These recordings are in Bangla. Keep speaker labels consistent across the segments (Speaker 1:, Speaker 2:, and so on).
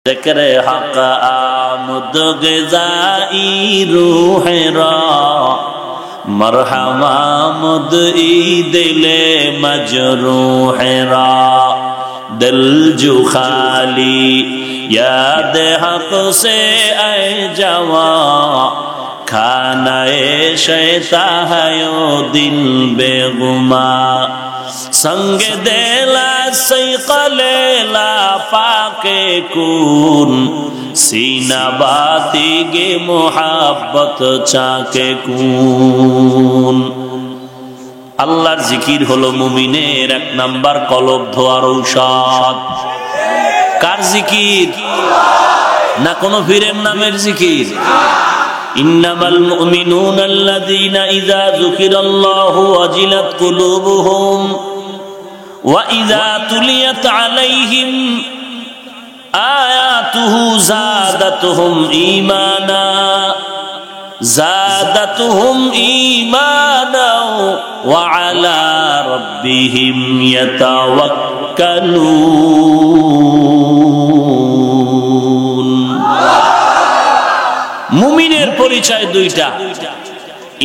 Speaker 1: ذکر حق آمد غذائی روح را مرحم آمد ای دل مجروح را دل جو خالی یاد حق سے اے جوان کھانا شیطان ہے او دل بے گما संग देला सैकलेला पाके कून सीना बाती गे मोहब्बत चाके कून আল্লাহর জিকির হলো মুমিনের এক নাম্বার কলব ধোয়ার ঔষধ। কার জিকির? না কোনো পীরের নামের জিকির? ইন্নামাল মুমিনুনা আল্লাযীনা ইযা যুকিরাল্লাহু ওয়াজিলাত কুলুবুহুম وَإِذَا تُلِيَتْ عَلَيْهِمْ آيَاتُهُ زَادَتْهُمْ إِيمَانًا وَعَلَى رَبِّهِمْ يَتَوَكَّلُونَ মুমিনের পরিচয় দুইটা।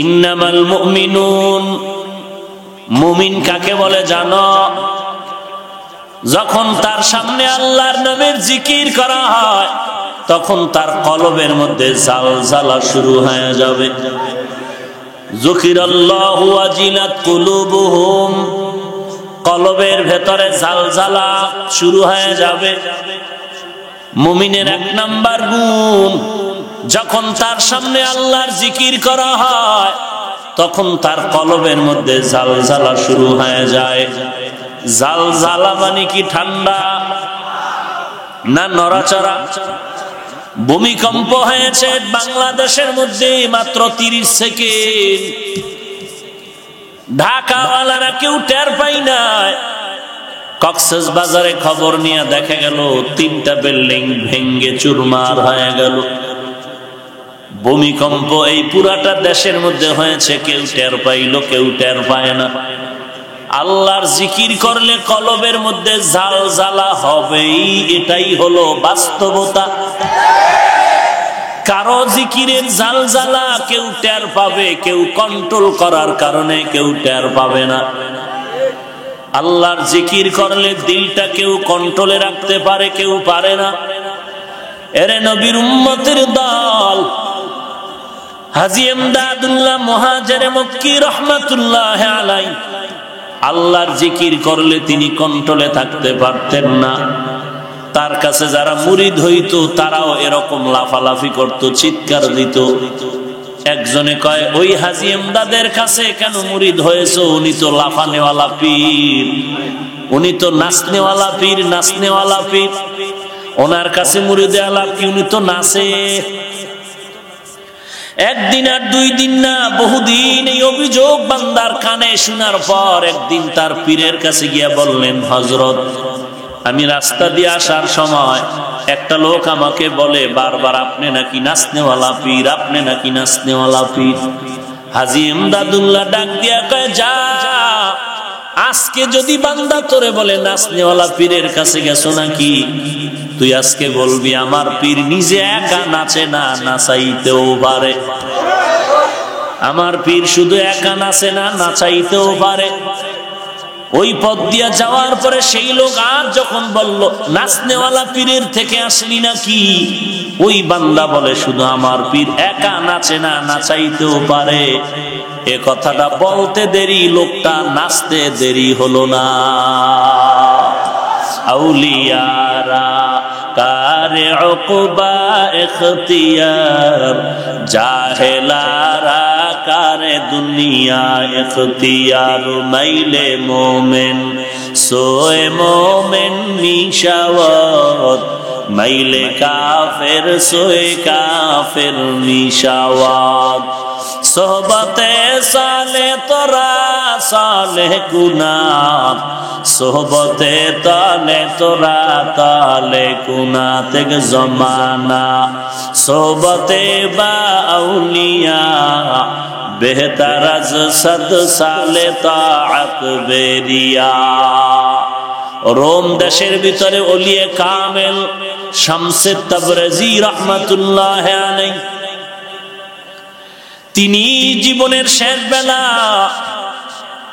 Speaker 1: ইন্নামাল মুমিনুন, মুমিন কাকে বলে জানো? যখন তার সামনে আল্লাহর নামের জিকির করা হয় তখন তার কলবের মধ্যে জালজালা শুরু হয়ে যাবে। যুকিরাল্লাহু ওয়াজিলাত কুলুবুহুম, কলবের ভেতরে জালজালা শুরু হয়ে যাবে। মুমিনের এক নাম্বার গুণ, যখন তার সামনে আল্লাহর জিকির করা হয় তখন তার কলবের মধ্যে জালজালা শুরু হয়ে যায়। জালজালা মানে কি ঠান্ডা না নড়াচড়া? ভূমিকম্প হয়েছে বাংলাদেশের মধ্যে মাত্র 30 সেকেন্ড, ঢাকাওয়ালারা কেউ টের পাই নাই। কক্সবাজারে খবর নিয়ে দেখা গেল 3টা বিল্ডিং ভেঙ্গে চুরমার হয়ে গেল। ভূমিকম্প এই পুরাটা দেশের মধ্যে হয়েছে, কেউ টের পাইল, কেউ টের পায় না। আল্লাহর জিকির করলে কলবের মধ্যে জালজালা হবেই, এটাই হলো বাস্তবতা। কারো জিকিরের জালজালা কেউ টের পাবে, কেউ কন্ট্রোল করার কারণে কেউ টের পাবে না। আল্লাহর জিকির করলে দিলটা কেউ কন্ট্রোলে রাখতে পারে, কেউ পারে না। এরে নবীর উম্মতের দল হাজী ইমদাদুল্লাহ মুহাজিরে মক্কি রহমাতুল্লাহ আলাইহি আল্লাহর জিকির করলে তিনি কন্ট্রোলে থাকতে পারতেন না। তার কাছে যারা মুরিদ হইতো তারাও এরকম লাফালাফি করত, চিৎকার দিত। একজনে কয়, ওই হাজী ইমদাদের কাছে কেন মুরিদ হয়েছো? উনি তো লাফানেওয়ালা পীর, উনি তো নাচনেওয়ালা পীর, নাচনেওয়ালা পীর, ওনার কাছে মুরিদে আলাপ কি? উনি তো নাচে। একদিন আর 2 দিন না, বহুদিন এই অভিযোগ বান্দার কানে শোনার পর একদিন তার পীরের কাছে গিয়া বললেন, হযরত, আমি রাস্তা দিয়ে আসার সময় একটা লোক আমাকে বলে বারবার, আপনি নাকি নাচনেওয়ালা পীর, আপনি নাকি নাচনেওয়ালা পীর। হাজী ইমদাদুল্লাহ ডাক দিয়া কয়, যা, আজকে যদি বান্দা তোরে বলে নাচনেওয়ালা পীরের কাছে গেছো নাকি, তুই আজকে বলবি আমার পীর নিজে একা নাচে না, নাচাইতেও পারে। আমার পীর শুধু একা নাচে না, নাচাইতেও পারে। ওই পথ দিয়া যাওয়ার পরে সেই লোক আর যখন বলল, নাচনেওয়ালা পীরের থেকে আসলি নাকি, ওই বান্দা বলে, শুধু আমার পীর একা নাচে না, নাচাইতেও পারে। এ কথাটা বলতে দেরি, লোকটা নাচতে দেরি হলো না। আউলিয়ারা কারে উকবা ইখতিয়ার, জাহেলারা কারে দুনিয়া ইখতিয়ার। মাইলে মোমেন সোয়ে মোমেন নিশাওয়াত, মাইলে কাফের সোয়ে কাফের নিশাওয়াত। সোহবতে সালে তোরা সালে গুনাহ, সোহবতে তালে তোরা তালে গুনাতে জমানা। সোহবতে বা আউলিয়া বেহতর আজ 100 সালে তাআত বেরিয়া। রোম দেশের ভিতরে ওলিয়ে কামেল শামসে তাবরেজি রাহমাতুল্লাহ আলাইহি, তিনি জীবনের শেষ বেলা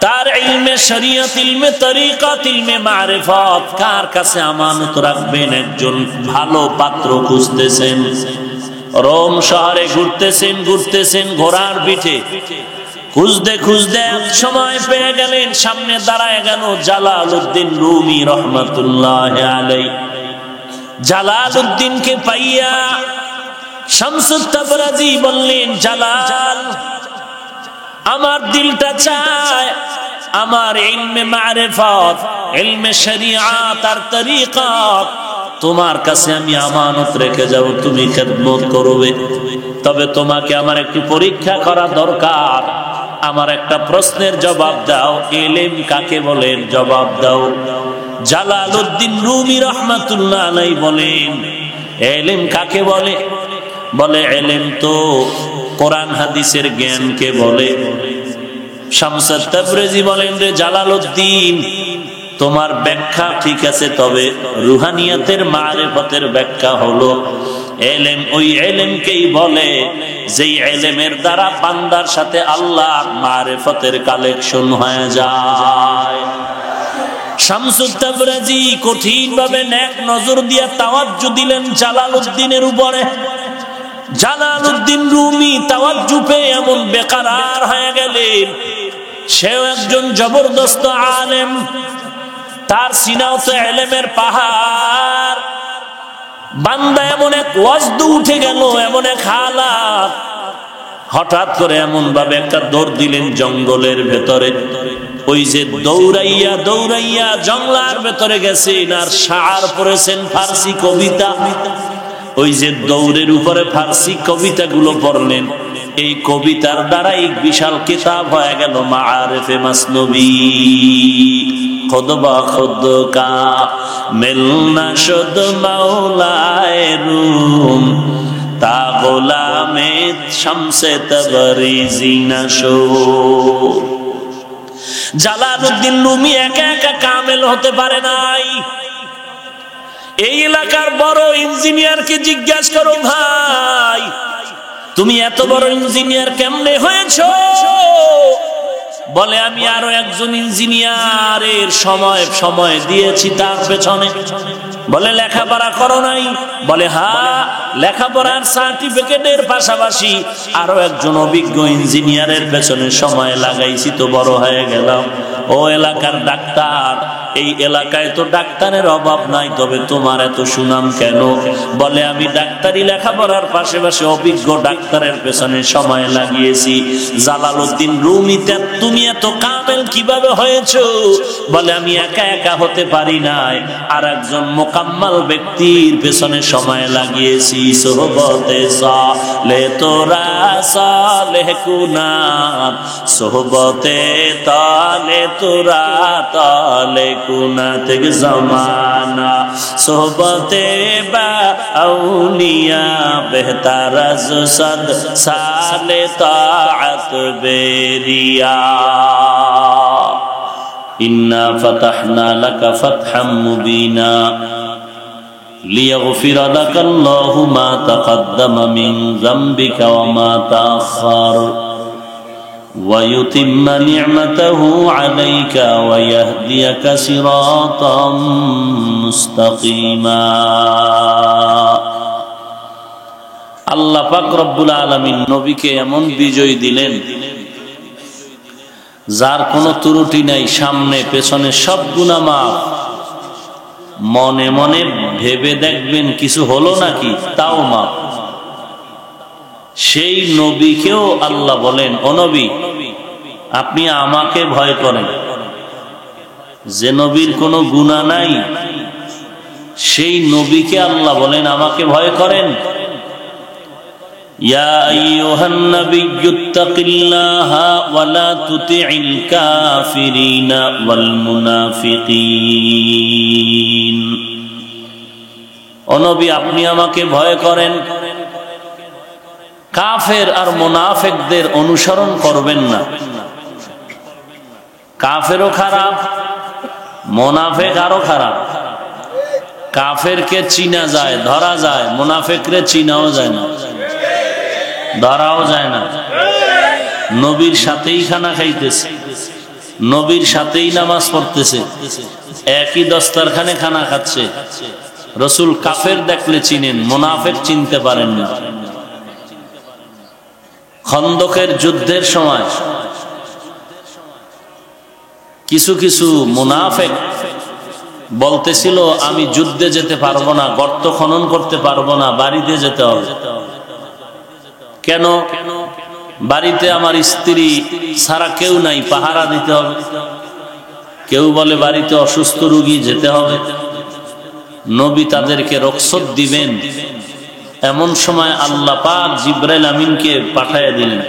Speaker 1: তার ইলমে শরিয়ত, ইলমে তরিকত, ইলমে মারিফত কার কাছে আমানত রাখবেন, একজন ভালো পাত্র খুঁজতেছেন। রোম শহরে ঘুরতেছেন ঘোড়ার পিঠে, খুঁজতে খুঁজতে এক সময় পেয়ে গেলেন, সামনে দাঁড়ায় গেল জালালউদ্দিন রুমি রহমাতুল্লাহ আলাইহি। জালালউদ্দিনকে পাইয়া শামসুত তাবরাজি বললেন, জালাল, আমার দিলটা চায় আমার ইলমে মারিফত, ইলমে শরিয়াত আর তরিকত তোমার কাছে আমি আমানত রেখে যাব, তুমি খেদমত করবে। তবে তোমাকে আমার একটু পরীক্ষা করা দরকার। আমার একটা প্রশ্নের জবাব দাও, ইলম কাকে বলেন? জবাব দাও। জালালউদ্দিন রুমি রাহমাতুল্লাহ আলাইহি বলেন, ইলম কাকে বলে? বলে ইলম তো কোরআন হাদিসের জ্ঞানকে বলে। শামসুত তাবরেজি বলেন, রে জালালউদ্দিন, তোমার ব্যাখ্যা ঠিক আছে, তবে রুহানিয়াতের মারিফতের ব্যাখ্যা হলো ইলম ওই ইলমকেই বলে যেই ইলমের দ্বারা বান্দার সাথে আল্লাহর মারিফতের কালেকশন হয়ে যায়। শামসুত তাবরেজি কঠিন ভাবে নেক নজর দিয়ে তাওয়াজ্জু দিলেন জালালউদ্দিনের উপরে। জালালউদ্দিন রুমি তাওয়াজ্জু পেয়ে এমন বেকারার হয়ে গেলেন, সেও একজন জবরদস্ত আলেম, তার সিনাও তো ইলমের পাহাড়। বান্দা এমন এক ওয়াজদ উঠে গেল, এমন এক হালাত, হঠাৎ করে এমন ভাবে একটা দৌড় দিলেন জঙ্গলের ভেতরে। ওই যে দৌড়াইয়া দৌড়াইয়া জঙ্গলার ভেতরে গেছেন আর শার পড়েছেন ফার্সি কবিতা। ওই যে দৌড়ের উপরে ফার্সি কবিতাগুলো পড়লেন, এই কবিতার দ্বারা এক বিশাল কিতাব হয়ে গেল মাআরিফে মাসনবী। খুদ বা খুদ কা মিলনা শুদ মাওলায়ে রুম, তা গোলামে শামসে তাবরিজি নাশর। জালালউদ্দিন রুমি একা একা কামেল হতে পারে নাই। এই এলাকার বড় ইঞ্জিনিয়ারকে জিজ্ঞাসা করো, ভাই তুমি এত বড় ইঞ্জিনিয়ার কেমনে হয়েছো? বলে আমি আরো একজন ইঞ্জিনিয়ারের সময় দিয়েছি তার পেছনে। বলে লেখাপড়া করো নাই? বলে হ্যাঁ, লেখাপড়ার সার্টিফিকেটের পাশাপাশি আরো একজন অভিজ্ঞ ইঞ্জিনিয়ারের পেছনে সময় লাগাইছি, তো বড় হয়ে গেলাম। ও এলাকার ডাক্তার, এই এলাকায় তো ডাক্তারের অভাব নাই, তবে তোমার এত সুনাম কেন? বলে আমি ডাক্তারি লেখাপড়ার পাশাপাশি অভিজ্ঞ ডাক্তারের পেছনে সময় লাগিয়েছি। জালালউদ্দিন রুমি, তুমি এত কামেল কিভাবে হয়েছো? বলে আমি একা একা হতে পারি নাই, আর একজন মোকাম্মাল ব্যক্তির পেছনে সময় লাগিয়েছি। সোহবতে সালে তোরা সালেহ কুনাত, সোহবতে তালে তোরা তালে কুনাত জমানা, সোহবতে বা আউলিয়া বেহতার আজ সদ সালে তাআত বেরিয়া। ইন্না ফাতাহনা লাকা ফাতহাম মুবিনা লিয়াগফিরা লাকাল্লাহু মা তাকদ্দামা মিন যামবিকা ওয়া মা তাআখার ওয়া ইউতিম্মা নি'মাতাহু আলাইকা ওয়া ইয়াহদিয়াকা সিরাতাম মুস্তাকিমা। আল্লাহ পাক রব্বুল আলামিন নবীকে এমন বিজয় দিলেন যার কোনো ত্রুটি নাই, সামনে পেছনে সব গুনাহ মাফ। মনে মনে ভেবে দেখবেন কিছু হলো নাকি, তাও মাফ। সেই নবীকেও আল্লাহ বলেন, ও নবী আপনি আমাকে ভয় করেন। যে নবীর কোনো গুনাহ নাই সেই নবীকে আল্লাহ বলেন আমাকে ভয় করেন। ইয়া আইয়ুহান নাবিয়্যুত্তাকিল্লাহা ওয়া লা তুতি'ল কাফিরিনা ওয়াল মুনাফিকিন। ও নবী আপনি আমাকে ভয় করেন, কাফের আর মুনাফিকদের অনুসরণ করবেন না। কাফেরও খারাপ, মুনাফিক আরো খারাপ। কাফেরকে চিনা যায়, ধরা যায়, মুনাফিকরে চিনাও যায় না, ধরাও যায় না। নবীর সাথেই খানা খাইতেছে, নবীর সাথেই নামাজ পড়তেছে, একই দস্তারখানে খানা খাচ্ছে। রসুল কাফের দেখলে চিনেন, মুনাফিক চিনতে পারেন না। খন্দকের যুদ্ধের সময় কিছু কিছু মুনাফিক বলতেছিল, আমি যুদ্ধে যেতে পারবো না, গর্ত খনন করতে পারবো না, বাড়িতে যেতে হবে। কেন? বাড়িতে আমার স্ত্রী ছাড়া কেউ নাই, পাহারা দিতে হবে। কেউ বলে বাড়িতে অসুস্থ রোগী, যেতে হবে। নবী তাদেরকে রক্ষত দিবেন, এমন সময় আল্লাহ পাক জিবরাইল আমিনকে পাঠায় দিলেন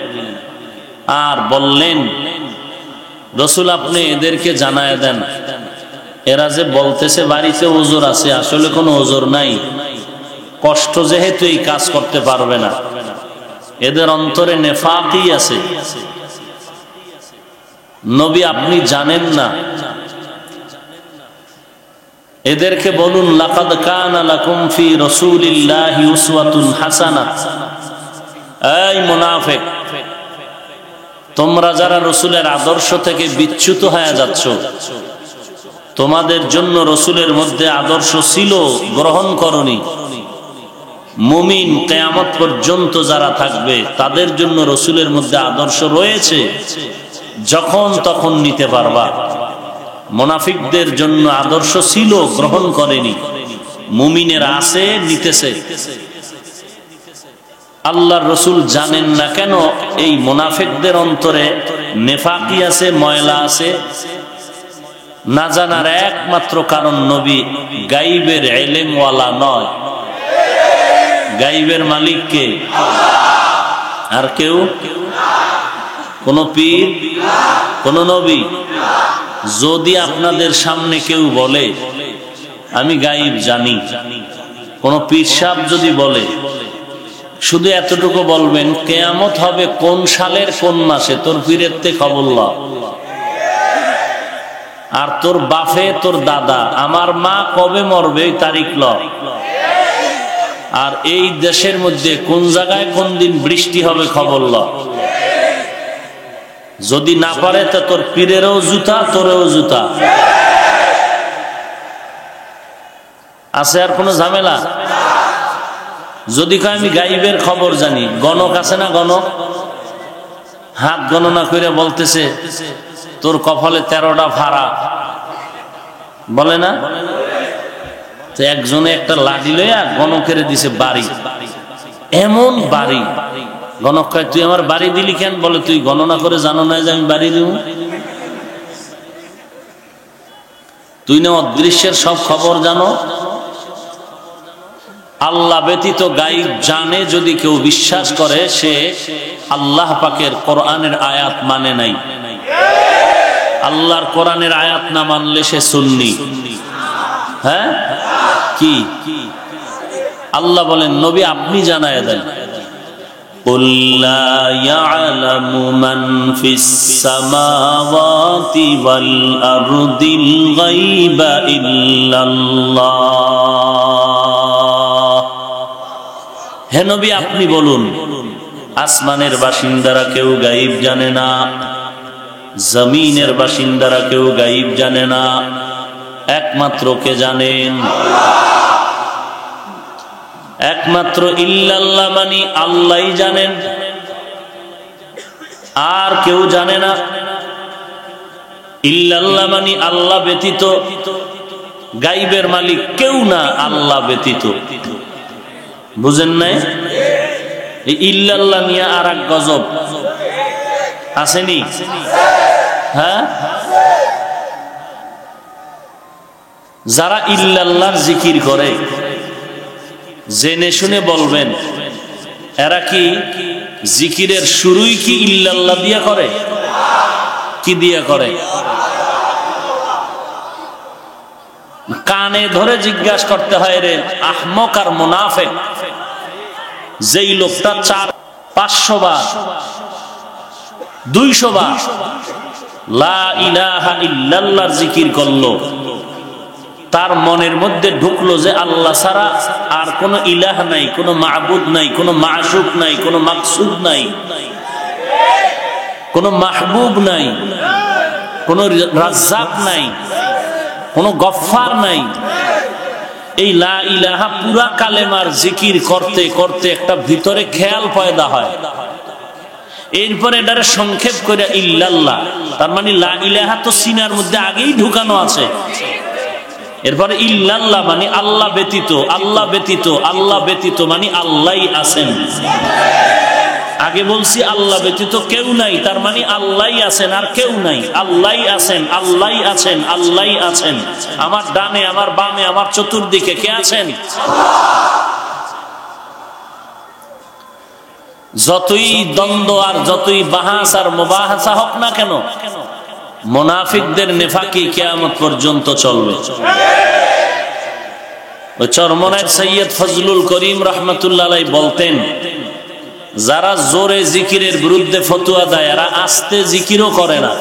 Speaker 1: আর বললেন, রসুল আপনি এদেরকে জানায় দেন, এরা যে বলতেছে বাড়িতে ওজোর আছে, আসলে কোনো ওজোর নাই, কষ্ট যেহেতু এই কাজ করতে পারবে না, এদের অন্তরে নেফাকই আছে। নবী আপনি জানেন না, এদেরকে বলুন, লাকাদ কানা লাকুম ফি রাসূলিল্লাহি উসওয়াতুন হাসানাহ। এই মুনাফিক, তোমরা যারা রসুলের আদর্শ থেকে বিচ্যুত হয়ে যাচ্ছ, তোমাদের জন্য রসুলের মধ্যে আদর্শ ছিল, গ্রহণ করনি। মুমিন কিয়ামত পর্যন্ত যারা থাকবে তাদের জন্য রসুলের মধ্যে আদর্শ রয়েছে, যখন তখন নিতে পারবা। মুনাফিকদের জন্য আদর্শ ছিল, গ্রহণ করেনি। মুমিনের আছে, নিতেছে। আল্লাহর রসুল জানেন না কেন এই মুনাফিকদের অন্তরে নেফাকি আছে, ময়লা আছে? না জানার একমাত্র কারণ, নবী গাইবের ইলমওয়ালা নয়। গাইবের মালিক কে? আর কেউ? কোন পীর, কোন নবী? যদি আপনাদের সামনে কেউ বলে আমি গাইব জানি, কোন পীর সাহেব যদি বলে, শুধু এতটুকু বলবেন, কিয়ামত হবে কোন সালের কোন মাসে, তোর পীরের তে খবর ল। আর তোর বাপে, তোর দাদা, আমার মা কবে মরবে এই তারিখ ল। আর এই দেশের মধ্যে কোন জায়গায় কোন দিন বৃষ্টি হবে খবর ল। যদি না পারে তো তোর পীরেরও জুতা, তোরেও জুতা। আছে আর কোন ঝামেলা? যদি কয় আমি গাইবের খবর জানি, গণক আছে না, গণক হাত গণনা করে বলতেছে তোর কপালে 13টা ফাড়া, বলে না? তো একজনে একটা লাঠি লইয়া গণকের দিছে বাড়ি, এমন বাড়ি। গণক কয় তুই আমার বাড়ি দিলি কেন? বলে তুই গণনা করে জানো না যে আমি বাড়ি দিব? তুই না অদৃশ্যের সব খবর জানো? আল্লাহ ব্যতীত গায়ব জানে যদি কেউ বিশ্বাস করে, সে আল্লাহ পাকের কোরআনের আয়াত মানে নাই। আল্লাহর কোরআনের আয়াত না মানলে সে সুন্নি। হ্যাঁ, কি আল্লাহ বলেন, নবী আপনি জানায় দেন, قُلْ لَا يَعْلَمُ مَنْ فِي السَّمَاوَاتِ وَالْأَرْضِ الْغَيْبَ إِلَّا اللَّهُ। হে নবী আপনি বলুন, আসমানের বাসিন্দারা কেউ গায়ব জানে না, জমিনের বাসিন্দারা কেউ গায়ব জানে না, একমাত্র কে জানেন? একমাত্র ইল্লাল্লাহ মানে আল্লাহই জানেন, আর কেউ জানে না। ইল্লাল্লাহ মানে আল্লাহ ব্যতীত, গায়বের মালিক কেউ না আল্লাহ ব্যতীত। বুঝেন নাই? ইল্লাল্লাহ নিয়ে আর এক গজব আসেনি? হ্যাঁ, যারা ইল্লাল্লাহর জিকির করে, জেনে শুনে বলবেন, এরা কি জিকিরের শুরুই কি ইল্লাল্লাহ দিয়া করে? কি দিয়া করে? কানে ধরে জিজ্ঞাসা করতে হয়, রে আহমক আর মুনাফিক, যেই লোকটা 400-500 বার 200 বার লা ইলাহা ইল্লাল্লাহর জিকির করলো, তার মনের মধ্যে ঢুকলো যে আল্লাহ ছাড়া আর কোনো ইলাহ নাই, কোনো মাহবুদ নাই, কোনো মাশুক নাই, কোনো মাকসুদ নাই, কোনো মাহবুব নাই, কোনো রাজ্জাক নাই, কোনো গফফার নাই। এই লা ইলাহা পুরা কালেমার জিকির করতে করতে একটা ভিতরে খেয়াল পয়দা হয়। এরপরে এটারে সংক্ষেপ করে ইল্লাল্লাহ, তার মানে লা ইলাহা তো সিনার মধ্যে আগেই ঢুকানো আছে। এরপরে ইল্লাল্লাহ মানে আল্লাহ ব্যতীত, আল্লাহ ব্যতীত, আল্লাহ ব্যতীত মানে আল্লাহই আছেন। আগে বলছি আল্লাহ ব্যতীত কেউ নাই, তার মানে আল্লাহই আছেন আর কেউ নাই। আল্লাহই আছেন, আল্লাহই আছেন, আল্লাহই আছেন। আমার ডানে, আমার বামে, আমার চতুর্দিকে কে আছেন? যতই দ্বন্দ্ব আর যতই বাহাস আর মুবাহাসা হোক না কেন, মুনাফিকদের নেফাকি কিয়ামত পর্যন্ত চলবে। ওই চরমনায়ের সৈয়দ ফজলুল করিম রাহমাতুল্লাহ আলাইহি বলতেন, যারা জোরে জিকিরের বিরুদ্ধে ফতোয়া দেয় এরা আস্তে জিকিরও করে না।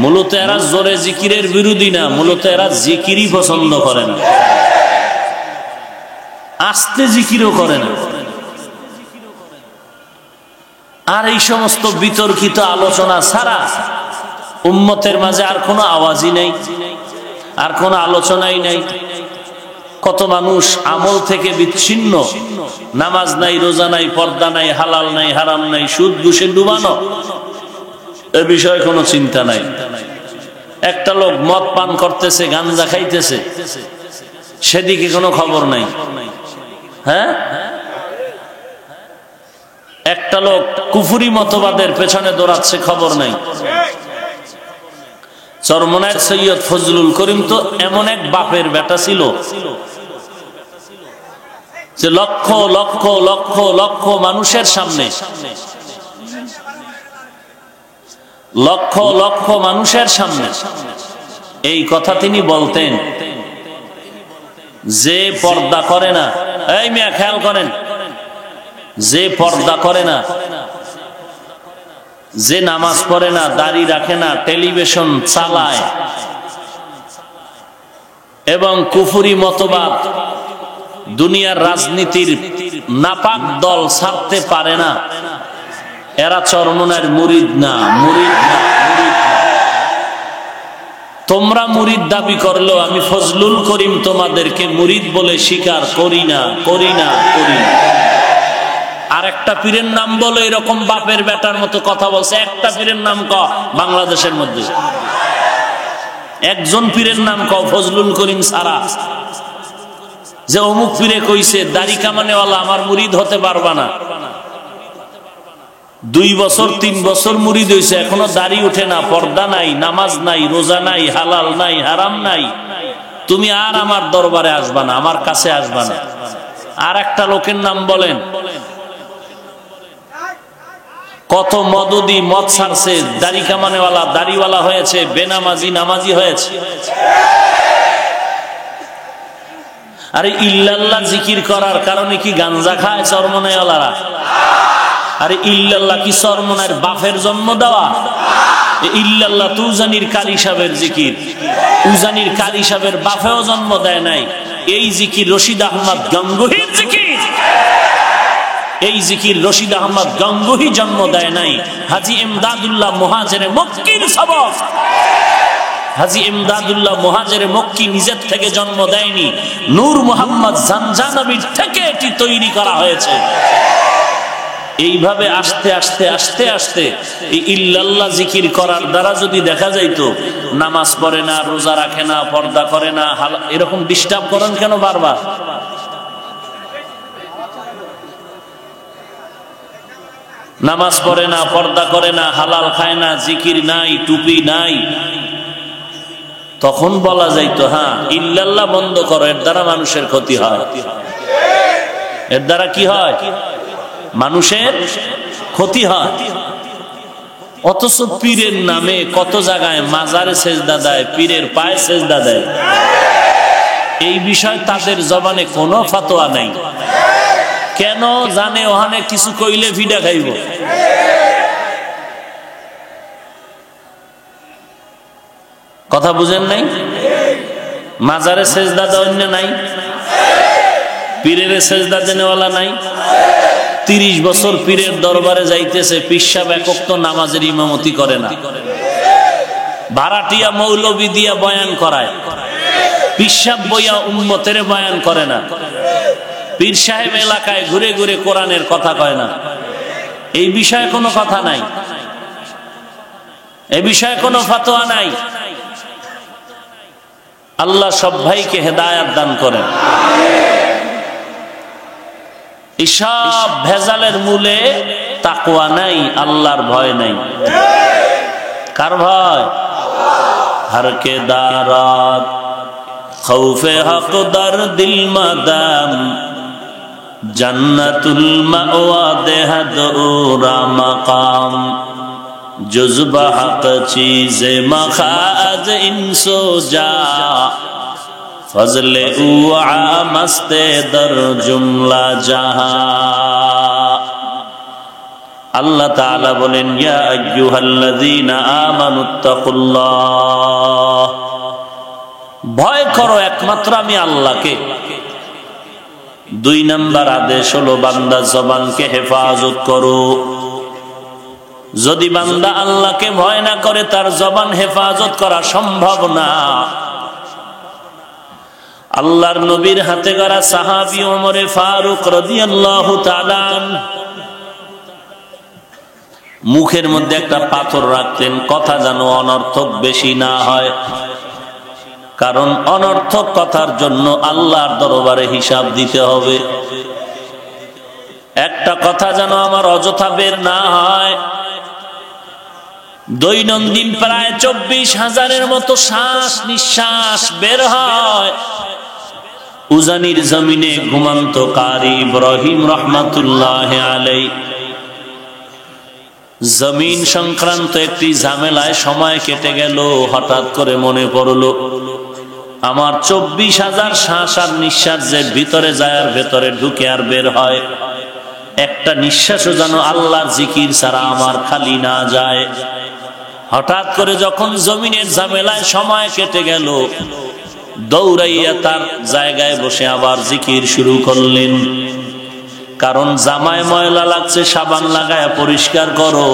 Speaker 1: মূলত এরা জোরে জিকিরের বিরোধী না, মূলত এরা জিকিরই পছন্দ করে না, আস্তে জিকিরও করে না। আর এই সমস্ত বিতর্কিত আলোচনা ছাড়া উম্মতের মাঝে আর কোনো আওয়াজই নাই, আর কোনো আলোচনাই নাই। কত মানুষ আমল থেকে বিচ্ছিন্ন, নামাজ নাই, রোজা নাই, পর্দা নাই, হালাল নাই, হারাম নাই, সুদ ঘুষে ডুবানো, এ বিষয়ে কোনো চিন্তা নাই। একটা লোক মদ পান করতেছে, গাঞ্জা খাইতেছে, সেদিকে কোনো খবর নাই। হ্যাঁ, একটা লোক কুফরি মতবাদের পেছনে দৌড়াচ্ছে, খবর নাই। চরমনায়ের সৈয়দ ফজলুল করিম তো এমন এক বাপের বেটা ছিল যে লক্ষ লক্ষ লক্ষ লক্ষ মানুষের সামনে, লক্ষ লক্ষ মানুষের সামনে এই কথা তিনি বলতেন যে পর্দা করে না, এই মিয়া খেয়াল করেন, যে পর্দা করে না, যে নামাজ পড়ে না, দাড়ি রাখে না, টেলিভিশন চালায় এবং কুফরি মতবাদ, দুনিয়ার রাজনীতির নাপাক দল ছাড়তে পারে না, এরা চরমনায়ের মুরিদ না, মুরিদ না, মুরিদ না। তোমরা মুরিদ দাবি করলেও আমি ফজলুল করিম তোমাদেরকে মুরিদ বলে স্বীকার করি না, করি না, করি না। আর একটা পীরের নাম বলো, এরকম বাপের বেটার মতো কথা বলছে। একটা পীরের নাম ক বাংলাদেশের মধ্যে, একজন পীরের নাম ক ফজলুল করিম সারা, যে অমুক পীরে কইছে দাড়ি কামানেওয়ালা আমার মুরিদ হতে পারবা না। 2 বছর 3 বছর মুরিদ হইছে, এখনো দাড়ি উঠে না, পর্দা নাই, নামাজ নাই, রোজা নাই, হালাল নাই, হারাম নাই, তুমি আর আমার দরবারে আসবা না, আমার কাছে আসবা না। আর একটা লোকের নাম বলেন, কত মদদি মদ ছাড়ছে, দাড়ি কামানেওয়ালা দাড়িওয়ালা হয়েছে, বেনামাজি নামাজি হয়েছে। আরে ইল্লাল্লাহ জিকির করার কারণে কি গাঞ্জা খায় চরমনাইওয়ালারা? আরে ইল্লাল্লাহ কি চরমনায়ের বাপের জন্ম দেওয়া? ইল্লাল্লাহ তো উজানির কারি সাহেবের জিকির, উজানির কারি সাহেবের বাপেও জন্ম দেয় নাই। এই জিকির রশিদ আহমদ গঙ্গোহীর জিকির, এই জিকির রশিদ আহমদ গঙ্গোহী জন্ম দেয় নাই। হাজী ইমদাদুল্লাহ মুহাজিরে মক্কির সবক, হাজী ইমদাদুল্লাহ মুহাজিরে মক্কি নিজের থেকে জন্ম দেয়নি, নূর মুহাম্মদ জানজানবীর থেকে এটি তৈরি করা হয়েছে। এইভাবে আস্তে আস্তে আস্তে আস্তে এই ইল্লাল্লাহ জিকির করার দ্বারা যদি দেখা যাইতো নামাজ পড়ে না, রোজা রাখে না, পর্দা করে না, এরকম ডিস্টার্ব করেন কেন বারবার? নামাজ পড়ে না, পর্দা করে না, হালাল খায় না, জিকির নাই, টুপি নাই, তখন বলা যাইতো হ্যাঁ ইল্লাল্লাহ বন্ধ করো, এর দ্বারা মানুষের ক্ষতি হয়। এর দ্বারা কি হয়? মানুষের ক্ষতি হয়। অথচ পীরের নামে কত জায়গায় মাজারে সেজদা দেয়, পীরের পায়ে সেজদা দেয়। এই বিষয় তাদের জবানে কোনো ফতোয়া নাই। কেন জানে ওখানে কিছু কইলে ভিডা খাইব। কথা বুঝেন নাই? মাজারে সেজদা দেওয়ার নাই, পীরের সেজদা দেনেওয়ালা নাই। 30 বছর পীরের দরবারে যাইতেছে, পিসাব একক তো নামাজের ইমামতি করে না, ভাড়াটিয়া মৌলবি দিয়া বয়ান করায়, পিসাব বইয়া উম্মতের বয়ান করে না, পীর সাহেব এলাকায় ঘুরে ঘুরে কোরআনের কথা কয় না। এই বিষয়ে কোনো কথা নাই, এই বিষয়ে কোনো ফতোয়া নাই। আল্লাহ সব ভাইকে হেদায়েত দান করেন। এসব ভেজালের মূলে তাকওয়া নাই, আল্লাহর ভয় নাই। কার ভয়? হরকে দারাত খৌফে হক দর দিল মাদাম জান্নাতুল মাওয়া দেহদুরা মাকাম জুজবা হক চীজে মখাজ ইনসো যা ফজলে উআ মস্তে দর জুমলা জাহা। আল্লাহ তাআলা বলেন, ইয়া আইয়ুহাল্লাযীনা আমানুত্তাকুল্লাহ, ভয় করো একমাত্র আমি আল্লাহকে। 2 নাম্বার আদেশ হলো বান্দা জবানকে হেফাজত করো। যদি বান্দা আল্লাহকে ভয় না করে, তার জবান হেফাজত করা সম্ভব না। আল্লাহর নবীর হাতে গড়া সাহাবী ওমরে ফারুক রাদিয়াল্লাহু তাআলা মুখের মধ্যে একটা পাথর রাখতেন, কথা যেন অনর্থক বেশি না হয়, কারণ অনর্থক কথার জন্য আল্লাহর দরবারে হিসাব দিতে হবে। একটা কথা যেন আমার অযথা বের না হয়। দৈনন্দিন প্রায় 24,000-এর মতো শ্বাস নিঃশ্বাস বের হয়। উজানির জমিনে ঘুমন্ত কারি ইব্রাহিম রহমাতুল্লাহ আলাইহি জমিন সংক্রান্ত একটি ঝামেলায় সময় কেটে গেল। হঠাৎ করে মনে পড়লো, আমার 24,000 শ্বাস আর নিঃশ্বাস যে ভিতরে যায় আর ভেতরে ঢুকে আর বের হয়, একটা নিঃশ্বাসও যেন আল্লাহর জিকির ছাড়া আমার খালি না যায়। হঠাৎ করে যখন জমিনের ঝামেলায় সময় কেটে গেল, দৌড়াইয়া তার জায়গায় বসে আবার জিকির শুরু করলেন। কারণ জামায় ময়লা লাগছে, সাবান লাগায় পরিষ্কার করো।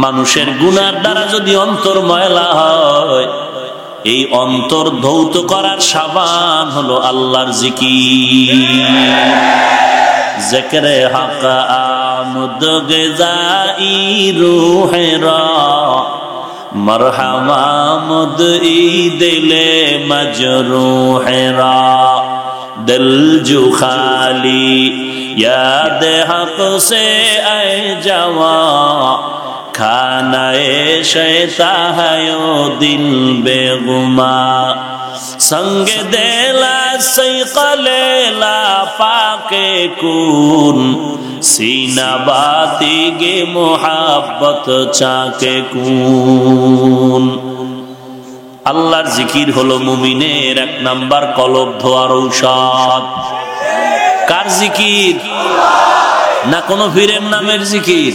Speaker 1: মানুষের গুনার দ্বারা যদি অন্তর ময়লা হয়, এই অন্তর ধৌত করার সাবান হলো আল্লাহর জিকির। জিকরে হক আমদ গজাই রূহেরা মরহমামদ ই দিলে মজরূহেরা दिल जो खाली याद हक से आए जवा खाना शैता है ओ दिल बेगुमा संग देला सैकलेला पाके कुन सीना बाती गे मोहब्बत चाके कुन। আল্লাহর জিকির হলো মুমিনের 1 নাম্বার কলব ধোয়ার ঔষধ। কার জিকির? না কোন ফিরের নামের জিকির?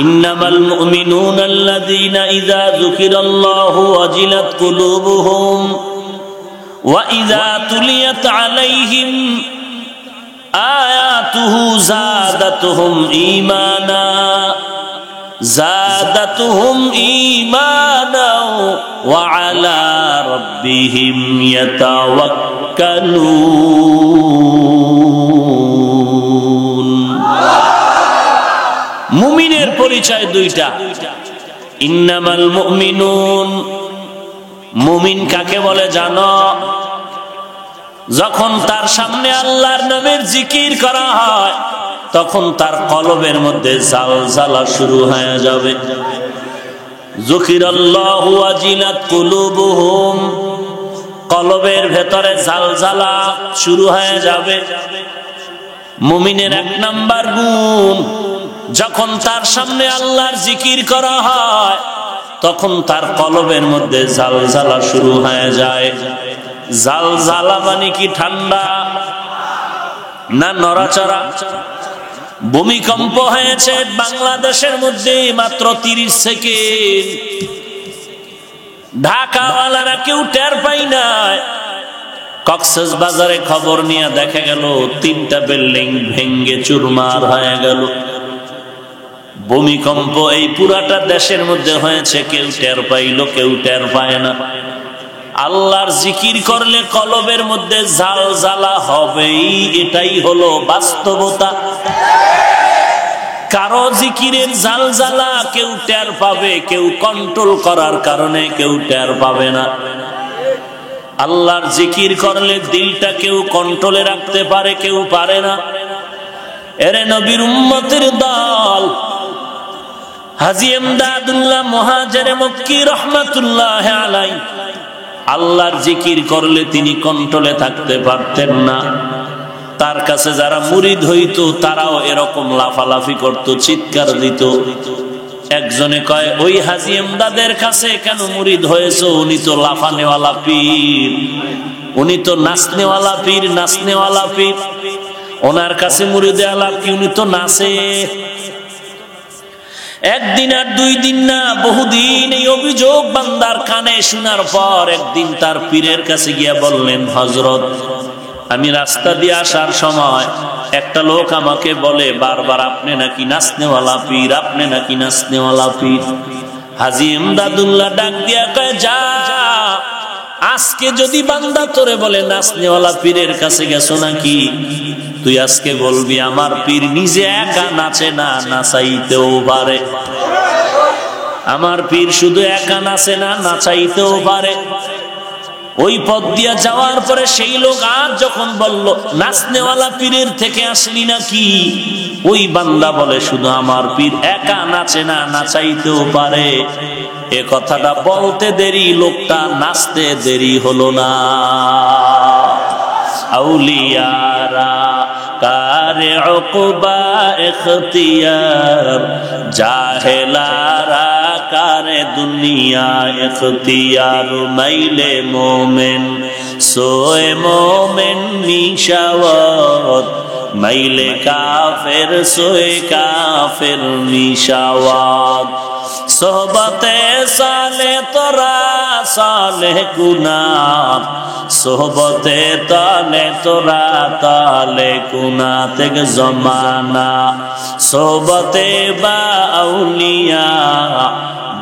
Speaker 1: ইন্নামাল মুমিনুনা আল্লাযীনা ইযা যুকিরাল্লাহু ওয়াজিলাত কুলুবুহুম ওয়া ইযা তুলিয়াত আলাইহিম আয়াতুহু যাদাতুহুম ঈমানা زادتهم إيمانا وعلى ربهم يتوكلون। মুমিনের পরিচয় 2টা। ইন্নামাল মুমিনুন, মুমিন কাকে বলে জানো? যখন তার সামনে আল্লাহর নামের জিকির করা হয়, তখন তার কলবের মধ্যে জালজালা শুরু হয়ে যাবে। যুকিরাল্লাহু ওয়াজিলাত কুলুবুহুম, কলবের ভেতরে জালজালা শুরু হয়ে যাবে। মুমিনের 1 নাম্বার গুণ, যখন তার সামনে আল্লাহর জিকির করা হয়, তখন তার কলবের মধ্যে জালজালা শুরু হয়ে যায়। জালজালা মানে কি ঠান্ডা না নড়াচড়া? ভূমিকম্প হয়েছে বাংলাদেশের মধ্যে মাত্র 30 সেকেন্ড। ঢাকাওয়ালারা কেউ টের পাই নাই। কক্সবাজারে খবর নিয়ে দেখা গেল 3টা বিল্ডিং ভেঙ্গে চুরমার হয়ে গেল। ভূমিকম্প এই পুরাটা দেশের মধ্যে হয়েছে, কেউ টের পাইল, কেউ টের পায় না। আল্লাহর জিকির করলে কলবের মধ্যে জালজালা হবেই, এটাই হলো বাস্তবতা। কারো জিকিরের জালজালা কেউ টের পাবে, কেউ কন্ট্রোল করার কারণে কেউ টের পাবে না। আল্লাহর জিকির করলে দিলটা কেউ কন্ট্রোলে রাখতে পারে, কেউ পারে না। এরে নবীর উম্মতের দল হাজী এমদাদুল্লাহ মুহাজিরে মক্কি রহমাতুল্লাহ আলাইহি আল্লাহর জিকির করলে তিনি কন্ট্রোলে থাকতে পারতেন না। তার কাছে যারা মুরিদ হইতো তারাও এরকম লাফালাফি করত, চিৎকার দিত। একজনে কয়, ওই হাজী এমদাদের কাছে কেন মুরিদ হয়েছো? উনি তো লাফানেওয়ালা পীর, উনি তো নাচনেওয়ালা পীর, নাচনেওয়ালা পীর। ওনার কাছে মুরিদে আলাপ কি? উনি তো নাচে। একদিন আর 2 দিন না, বহুদিন এই অভিযোগ বান্দার কানে শোনার পর একদিন তার পীরের কাছে গিয়া বললেন, হযরত, আমি রাস্তা দিয়ে আসার সময় একটা লোক আমাকে বলে বারবার, আপনি নাকি নাচনেওয়ালা পীর, আপনি নাকি নাচনেওয়ালা পীর। হাজী এমদাদুল্লাহ ডাক দিয়া কয়, যা, আজকে যদি বান্দা তোরে বলে নাচনেওয়ালা পীরের কাছে গেছো নাকি, তুই আজকে বলবি আমার পীর নিজে একা নাচে না, নাচাইতেও পারে। আমার পীর শুধু একা নাচে না, নাচাইতেও পারে। ওই পথ দিয়া যাওয়ার পরে সেই লোক আর যখন বলল, নাচনেওয়ালা পীরের থেকে আসলি নাকি, ওই বান্দা বলে, শুধু আমার পীর একা নাচে না, নাচাইতেও পারে। এ কথাটা বলতে দেরি, লোকটা নাচতে দেরি হলো না। আউলিয়ারা কারে উকবা ইখতিয়ার, জাহেলারা কারে দুনিয়া ইখতিয়ার। মাইলে মোমেন সোয়ে মোমেন নিশাওয়াত, মাইলে কাফের সোয়ে কাফের নিশাওয়াত। সোহবতে সালে তোরা সালে গুনাহ, সোহবতে তালে তোরা তালে গুনাহ। থেকে জমানা সোহবতে বা আউলিয়া,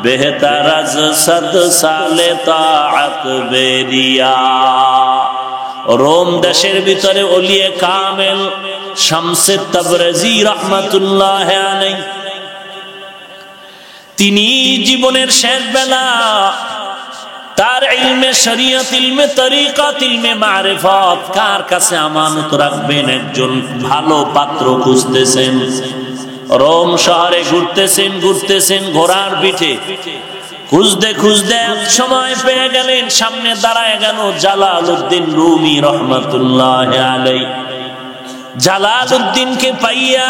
Speaker 1: বেহতার আজ 100 সালে তাআত বেরিয়া। রোম দেশের ভিতরে ওলিয়ে কামেল শামসে তাবরেজি রহমাতুল্লাহ আলাইহি, তিনি জীবনের শেষ বেলা তার ইলমে শরীয়ত, ইলমে তরিকত, ইলমে মারিফত কার কাছে আমানত রাখবেন, একজন ভালো পাত্র খুঁজতেছেন। রোম শহরে ঘুরতেছেন ঘোড়ার পিঠে, খুঁজতে খুঁজতে এক সময় পেয়ে গেলেন, সামনে দাঁড়ায় গেল জালালউদ্দিন রুমি রহমাতুল্লাহ আলাইহি। জালালউদ্দিনকে পাইয়া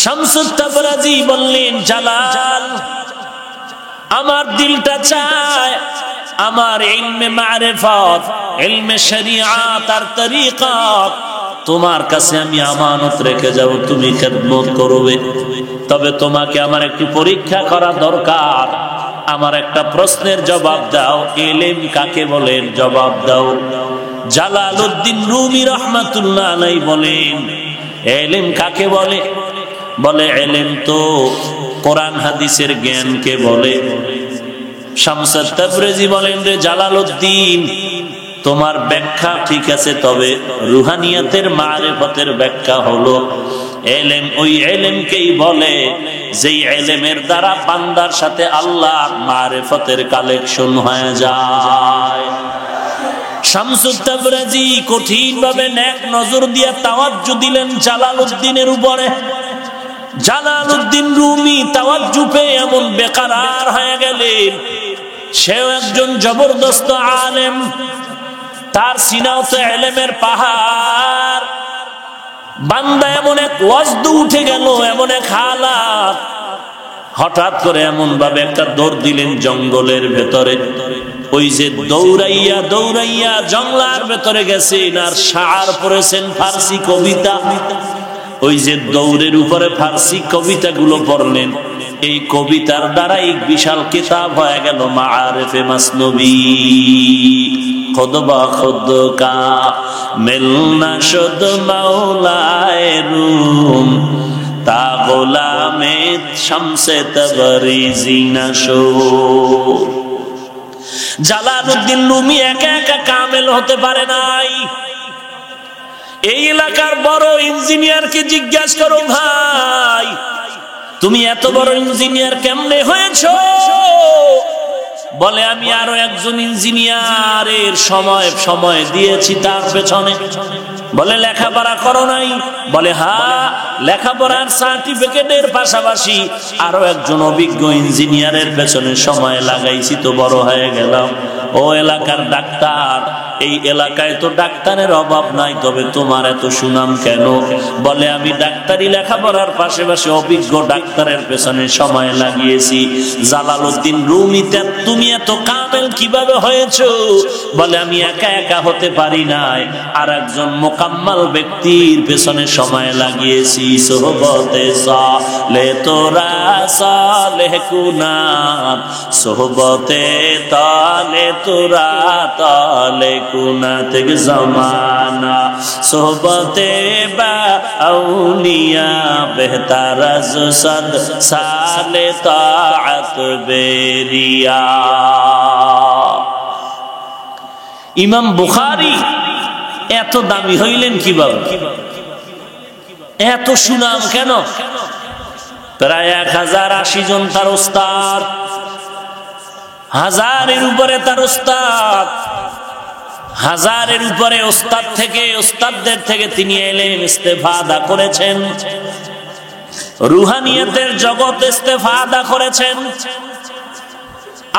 Speaker 1: শামসুত তাবরাজি বললেন, জালাল, আমার দিলটা চায় আমার ইলমে মারিফত, ইলমে শরিয়াত আর তরিকত তোমার কাছে আমি আমানত রেখে যাব, তুমি খেদমত করবে। তবে তোমাকে আমার একটু পরীক্ষা করা দরকার। আমার একটা প্রশ্নের জবাব দাও, ইলম কাকে বলেন, জবাব দাও। জালালউদ্দিন রুমি রহমাতুল্লাহ আলাইহি বলেন, ইলম কাকে বলে? বলে, ইলম তো কোরআন হাদিসের জ্ঞানকে বলে। শামসুত তাবরেজি বলেন, রে জালালউদ্দিন, তোমার ব্যাখ্যা ঠিক আছে, তবে রুহানিয়াতের মারিফতের ব্যাখ্যা হলো ইলম ওই ইলমকেই বলে যেই ইলমের দ্বারা বান্দার সাথে আল্লাহর মারিফতের কালেকশন হয়ে যায়। শামসুত তাবরেজি কঠিন ভাবে নেক নজর দিয়ে তাওয়াজ্জু দিলেন জালালউদ্দিনের উপরে। জালালউদ্দিন রুমি তাওয়াজ্জু পেয়ে এমন বেকারার হয়ে গেলেন, সেও একজন জবরদস্ত আলেম, তার সিনাও তো ইলমের পাহাড়। বান্দা এমন এক ওয়াজদ উঠে গেল, এমন এক হালাত, হঠাৎ করে এমন ভাবে একটা দৌড় দিলেন জঙ্গলের ভেতরে। ওই যে দৌড়াইয়া দৌড়াইয়া জঙ্গলার ভেতরে গেছেন আর শাআর পড়েছেন ফার্সি কবিতা। ওই যে দৌড়ের উপরে ফার্সি কবিতাগুলো পড়লেন, এই কবিতার দ্বারা এক বিশাল কিতাব হয়ে গেল মাআরিফে মাসনবী। খুদ বা খুদ কা মিলনা শুদ মাওলায়ে রুম, তা গোলামে শামসে তবরিজি নশোর। জালালউদ্দিন রুমি একা একা কামেল হতে পারে নাই। এই এলাকার বড় ইঞ্জিনিয়ারকে জিজ্ঞাসা করো, ভাই তুমি এত বড় ইঞ্জিনিয়ার কেমনে হয়েছো? বলে আমি আরো একজন ইঞ্জিনিয়ারের সময় দিয়েছি তার পেছনে। বলে লেখাপড়া করো নাই? বলে হ্যাঁ, লেখাপড়ার সার্টিফিকেটের পাশাপাশি আরো একজন অভিজ্ঞ ইঞ্জিনিয়ারের পেছনে সময় লাগাইছি, তো বড় হয়ে গেলাম। ও এলাকার ডাক্তার, এই এলাকায় তো ডাক্তারের অভাব নাই, তবে তোমার এত সুনাম কেন? বলে আমি ডাক্তারি লেখাপড়ার পাশাপাশি অভিজ্ঞ ডাক্তারের পেছনে সময় লাগিয়েছি। জালালউদ্দিন রুমি, তুমি এত কামেল কিভাবে হয়েছো? বলে আমি একা একা হতে পারি নাই, আর একজন মোকাম্মাল ব্যক্তির পেছনে সময় লাগিয়েছি। সোহবতে সালে তোরা সালেহ কুনাত, সোহবতে তালে তোরা তালে কুনাত জমানা, সোহবতে বা আউলিয়া বেহতার আজ সদ সালে তাআত বেরিয়া। ইমাম বুখারী এত দামি হইলেন কিভাবে? এত সুনাম কেন? প্রায় 1080 জন তার ওস্তাদ, 1000-এর উপরে তার ওস্তাদ, 1000-এর উপরে ওস্তাদদের থেকে তিনি ইলম ইস্তেফাদা করেছেন, রুহানিয়তের জগৎ ইস্তেফাদা করেছেন।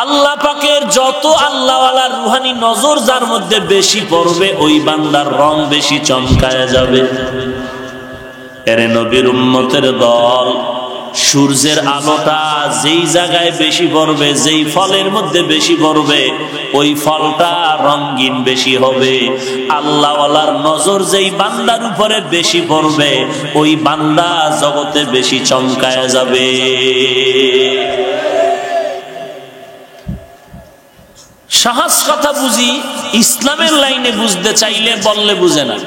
Speaker 1: আল্লাহ পাকের যত আল্লাহওয়ালার রুহানি নজর যার মধ্যে বেশি পড়বে, ওই বান্দার রং বেশি চমকায় যাবে। এর নবীর উম্মতের দল, সূর্যের আলোটা যেই জায়গায় বেশি পড়বে, যেই ফলের মধ্যে বেশি পড়বে, ওই ফলটা রঙিন বেশি হবে। আল্লাহওয়ালার নজর যেই বান্দার উপরে বেশি পড়বে, ওই বান্দা জগতে বেশি চমকায় যাবে। সহজ কথা বুঝি, ইসলামের লাইনে বুঝতে চাইলে বললে বুঝে না।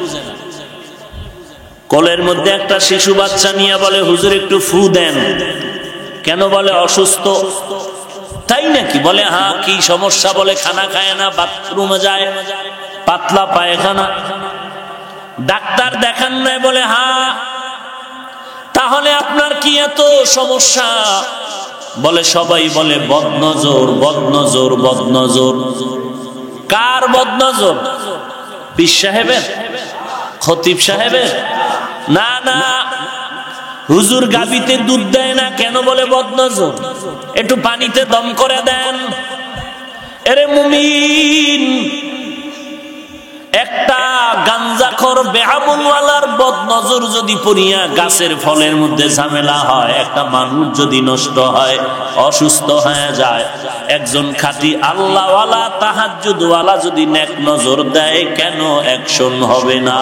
Speaker 1: কোলের মধ্যে একটা শিশু বাচ্চা নিয়ে বলে হুজুর একটু ফু দেন, কেন? বলে অসুস্থ। তাই নাকি? বলে হ্যাঁ। কি সমস্যা? বলে খানা খায় না, বাথরুমে যায়, পাতলা পায়খানা। ডাক্তার দেখান নাই? বলে হ্যাঁ। তাহলে আপনার কি এত সমস্যা? বলে সবাই বলে বদনজর, বদনজর, বদনজর। কার বদনজর? পীর সাহেবের, খতিব সাহেবের? না না, হুজুর গাবিতে দুধ দেয় না, কেন? বলে বদনজর। একটু পানিতে দম করে দেন। এরে মুমিন, একটা গাঞ্জাখোর বেহাবুলওয়ালার বদনজর যদি পড়িয়া গাছের ফলের মধ্যে ঝামেলা হয়, একটা মানুষ যদি নষ্ট হয়, অসুস্থ হয়ে যায়, একজন খাঁটি আল্লাহওয়ালা তাহাজ্জুদওয়ালা যদি নেক নজর দেয়, কেন অ্যাকশন হবে না?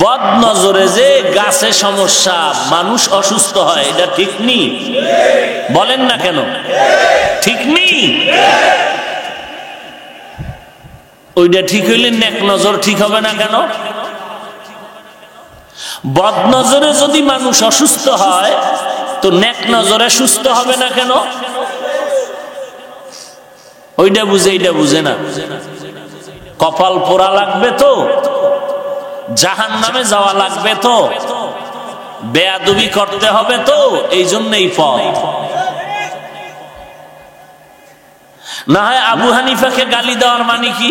Speaker 1: বদনজরে যে গাছে সমস্যা, মানুষ অসুস্থ হয়, এটা ঠিক নেই? বলেন না কেন? ঠিক নেই? ওইটা ঠিক হইলে নেক নজর ঠিক হবে না কেন? বদনজরে যদি মানুষ অসুস্থ হয়, তো নেক নজরে সুস্থ হবে না কেন? ওইটা বুঝে, এইটা বুঝে না। কপাল পোড়া লাগবে তো, জাহান্নামে যাওয়া লাগবে তো, বেয়াদবি করতে হবে তো, এই জন্যই পথ। না হয় আবু হানিফাকে গালি দেওয়ার মানে কি?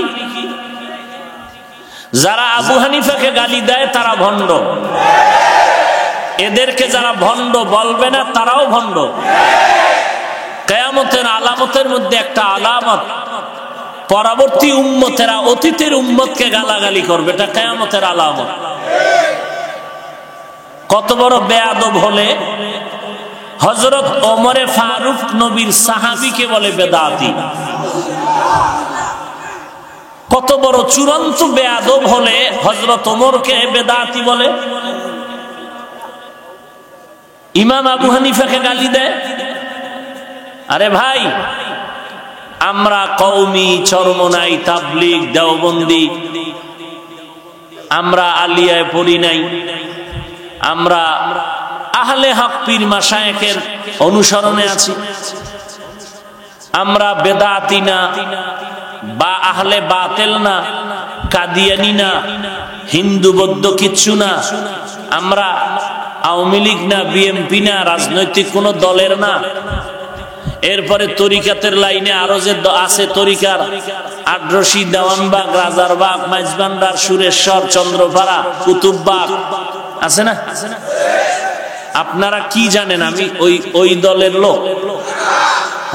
Speaker 1: যারা আবু হানিফাকে গালি দেয় তারা ভণ্ড, এদেরকে যারা ভণ্ড বলবে না তারাও ভণ্ড। কিয়ামতের আলামতের মধ্যে একটা আলামত, পরবর্তী উম্মতেরা অতীতের উম্মতকে গালাগালি করবে, এটা কিয়ামতের আলামত। কত বড় বেয়াদব হলে হযরত ওমরে ফারুক নবীর সাহাবীকে বলে বেদাতি। কত বড় চূড়ান্ত বেয়াদব হলে হযরত ওমরকে বেদাতি বলে। ইমাম আবু হানিফাকে গালি দেয়। আরে ভাই, আমরা কওমি, চরমনাই, তাবলীগ, দেওবন্দি, আমরা আলিয়ায় পড়ি নাই, আমরা আহলে হক পীর মাশায়েখের অনুসরণে আছি, আমরা বেদাতি না বা আহলে বাতিল না, কাদিয়ানি না, হিন্দু বৌদ্ধ কিচ্ছু না, আমরা আওয়ামী লীগ না, বিএনপি না, রাজনৈতিক কোন দলের না। এরপরে তরিকাতের লাইনে আরো যে আছে তরিকার, আড্রসি, দেওয়ানবাগ, রাজারবাগ, মাইজবান্ডার, সুরেশ্বর, চন্দ্রপাড়া, কুতুববাগ আছে না? আপনারা কি জানেন আমি ওই দলের লোক?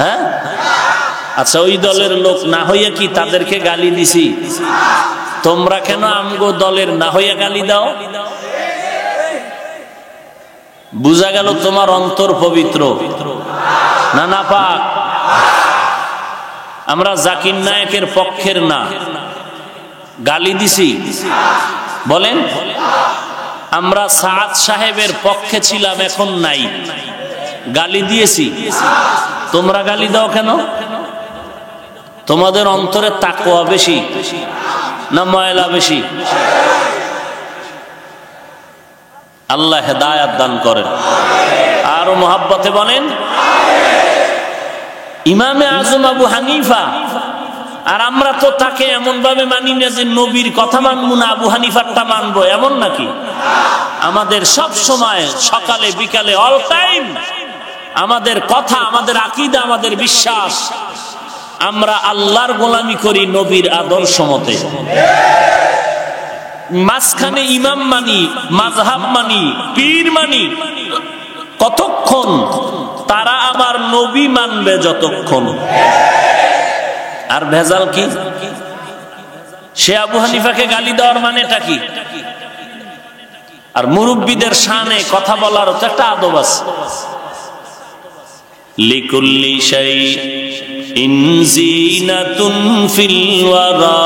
Speaker 1: হ্যাঁ, আচ্ছা, ওই দলের লোক না হইয়া কি তাদেরকে গালি দিছি? তোমরা কেন আমগো দলের না হইয়া গালি দাও? বুঝা গেল তোমার অন্তর পবিত্র না নাপাক। আমরা জাকির নায়েকের পক্ষের না, গালি দিছি বলেন? আমরা সাদ সাহেবের পক্ষে ছিলাম, এখন নাই, গালি দিয়েছি। তোমরা গালি দাও কেন? তোমাদের অন্তরে তাকওয়া বেশি না ময়লা বেশি? আল্লাহ হেদায়াত দান করেন। আরো মোহাব্বতে বলেন ইমামে আজম আবু হানিফা। আর আমরা তো তাকে এমন ভাবে মানি না যে নবীর কথা মানবো না, আবু হানিফারটা মানবো, এমন নাকি? আমাদের সব সময়, সকালে বিকালে, অল টাইম আমাদের কথা, আমাদের আকীদা, আমাদের বিশ্বাস, আমরা আল্লাহর গোলামি করি নবীর আদর্শ মতে। মাঝখানে ইমাম মানি, মাযহাব মানি, পীর মানি কতক্ষণ? তারা আমার নবী মানবে যতক্ষণ। আর ভেজাল কি? সে আবু হানিফাকে গালি দেওয়ার মানেটা কি? আর মুরব্বীদের শানে কথা বলার তো একটা আদব আছে। লিকুল্লি শাইইন যিনাতুন ফিল ওয়ারা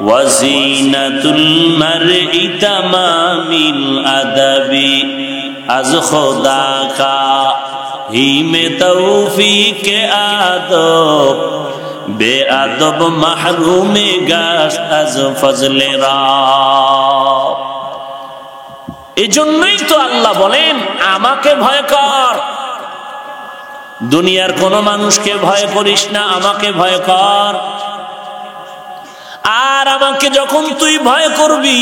Speaker 1: ওয়া যিনাতুল মারই তামামিল আদাবি আজ খোদা কা হি মে তৌফিক আদব বেআদব মাহরুমে গাশ আজ ফজলে রাব। এজন্যই তো আল্লাহ বলেন আমাকে ভয় কর, দুনিয়ার কোন মানুষকে ভয় করিস না, আমাকে ভয় কর। আর আমাকে যখন তুই ভয় করবি,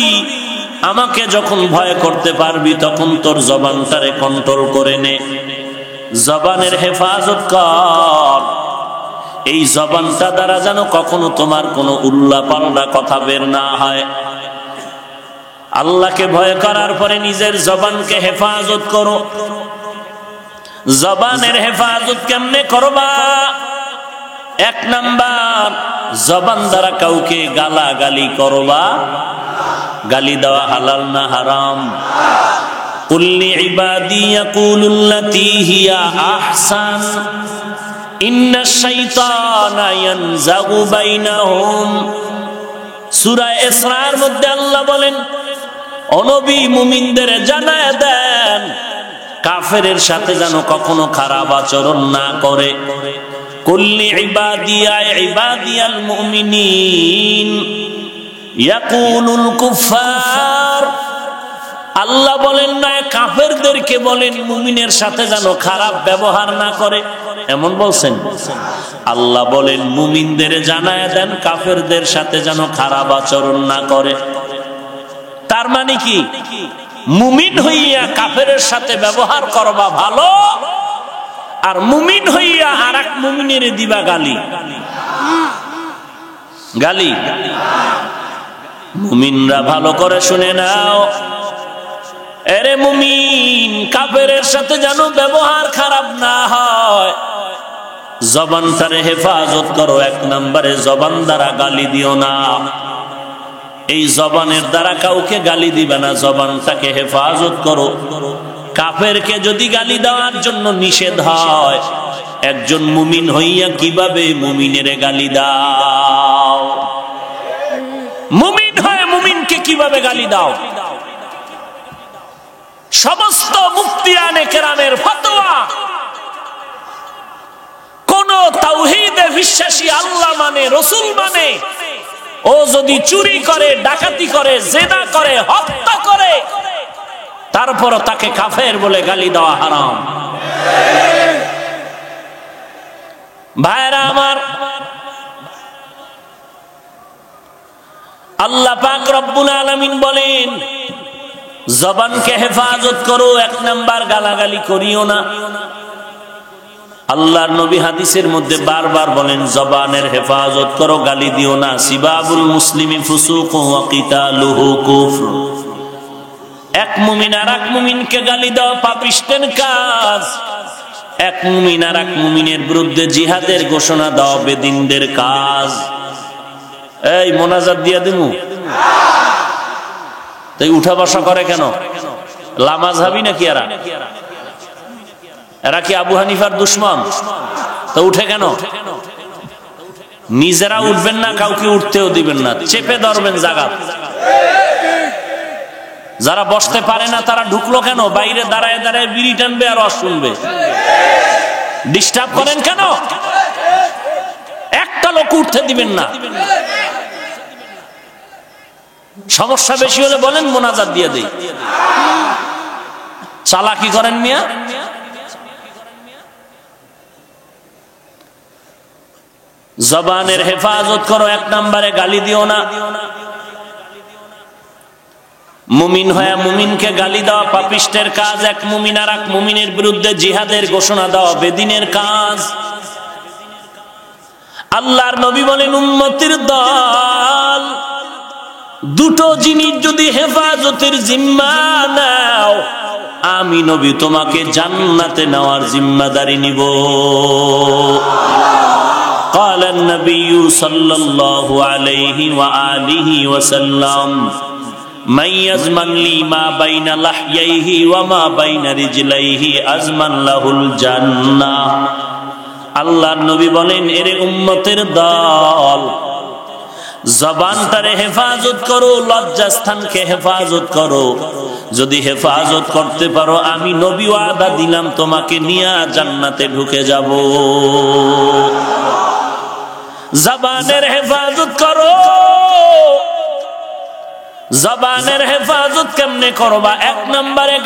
Speaker 1: আমাকে যখন ভয় করতে পারবি, তখন তোর জবানটারে কন্ট্রোল করে নে, জবানের হেফাজত কর। এই জবানটা দ্বারা যেন কখনো তোমার কোনো উল্লাপাল্লা কথা বের না হয়। আল্লাহকে ভয় করার পরে নিজের জবানকে হেফাজত করো। জবানের হেফাজত কেমনে করবা? এক নাম্বার, জবান দ্বারা কাউকে গালাগালি করবা। গালি দেওয়া হালাল না হারাম? কুল্লি ইবাদি ইয়াকুলুল্লাতী হিয়া আহসান ইন্নাশ শাইতানা ইয়ানজাগু বাইনাহুম। সূরা ইসরার মধ্যে আল্লাহ বলেন, ও নবী, মুমিনদের জানায় দেন কাফেরের সাথে যেন কখনো খারাপ আচরণ না করে। কুল্লি ইবাদিয়াল মুমিনিন ইয়াকুলুল কুফার। আল্লাহ বলেন না, কাফেরদেরকে বলেন মুমিনের সাথে যেন খারাপ ব্যবহার না করে, এমন বলছেন? আল্লাহ বলেন মুমিনদের জানায় দেন কাফেরদের সাথে যেন খারাপ আচরণ না করে। তার মানে কি? মুমিন হইয়া কাফেরের সাথে ব্যবহার করবা ভালো, আর মুমিন হইয়া আর এক মুমিনের দিবা গালি। গালি মুমিনরা ভালো করে শুনে নাও, এরে মুমিন, কাফেরের সাথে যেন ব্যবহার খারাপ না হয়, জবানটারে হেফাজত করো। এক নম্বরে জবান দ্বারা গালি দিও না। এই জবানের দ্বারা কাউকে গালি দিবে না, জবানটাকে হেফাজত করো। কাফেরকে যদি গালি দেওয়ার জন্য নিষেধ হয়, একজন মুমিন হইয়া কিভাবে মুমিনের গালি দাও? মুমিন হয় মুমিনকে কিভাবে গালি দাও? সমস্ত মুক্ত মুফতিয়ানে কেরামের ফতোয়া, কোন তাওহীদে বিশ্বাসী, আল্লাহ মানে, রাসূল মানে, ও যদি চুরি করে, ডাকাতি করে, জিনা করে, হত্যা করে, তারপর তাকে কাফের বলে গালি দেওয়া হারাম। ভাইরা আমার, আল্লাহ পাক রব্বুল আলামিন বলেন জবানকে হেফাজত করো, 1 নাম্বার গালাগালি করিও না। আল্লাহর নবী হাদিসের মধ্যে বারবার বলেন জবানের হেফাজত করো, গালি দিও না। সিবাবুল মুসলিমি ফুসুকু ওয়া কিতালুহু কুফর। এক মুমিন আর এক মুমিনকে গালি দেওয়া পাপিষ্টের কাজ। এক মুমিন আর এক মুমিনের বিরুদ্ধে জিহাদের ঘোষণা দেওয়া বেদিনদের কাজ। এই মোনাজাত দিয়া দিমু, তাই উঠা বসা করে কেন? লামাযহাবী নাকি এরা? এরা কি আবু হানিফার দুশমন? তো উঠে কেন? নিজেরা উঠবেন না, কাউকে উঠতেও দিবেন না, চেপে ধরবেন জায়গা। যারা বসতে পারে না তারা ঢুকলো কেন? বাইরে দাঁড়ায় দাঁড়ায় বিড়ি টানবে আর রস শুনবে। ডিস্টার্ব করেন কেন? একটা লোক উঠতে দিবেন না। সমস্যা বেশি হলে বলেন মোনাজাত দিয়ে দেই। চালাকি করেন মিয়া। জবানের হেফাজত করো, 1 নম্বরে গালি দিও না। মুমিন হয়ে মুমিনকে গালি দেওয়া পাপিষ্টের কাজ। এক মুমিন আর এক মুমিনের বিরুদ্ধে জিহাদের ঘোষণা দেওয়া বেদিনের কাজ। আল্লাহর নবী বলেন উম্মতের দল দুটো জিনিস যদি হেফাজতের জিম্মা নাও, আমি নবী তোমাকে জান্নাতে নেওয়ার জিম্মাদারি নিব। قال النبي صلى الله عليه وآله وسلم من يضمن لي ما بين لحييه وما بين رجليه أضمن له الجنة। আল্লাহর নবী বলেন এর উম্মতের দল জবানটারে হেফাজত করো, লজ্জাস্থানকে হেফাজত করো। যদি হেফাজত করতে পারো, আমি নবী ওয়াদা দিলাম তোমাকে নিয়ে জান্নাতে ঢুকে যাব। জবানের হেফাজত করো। জবানের হেফাজত কেমনে করবা? 1 নম্বরে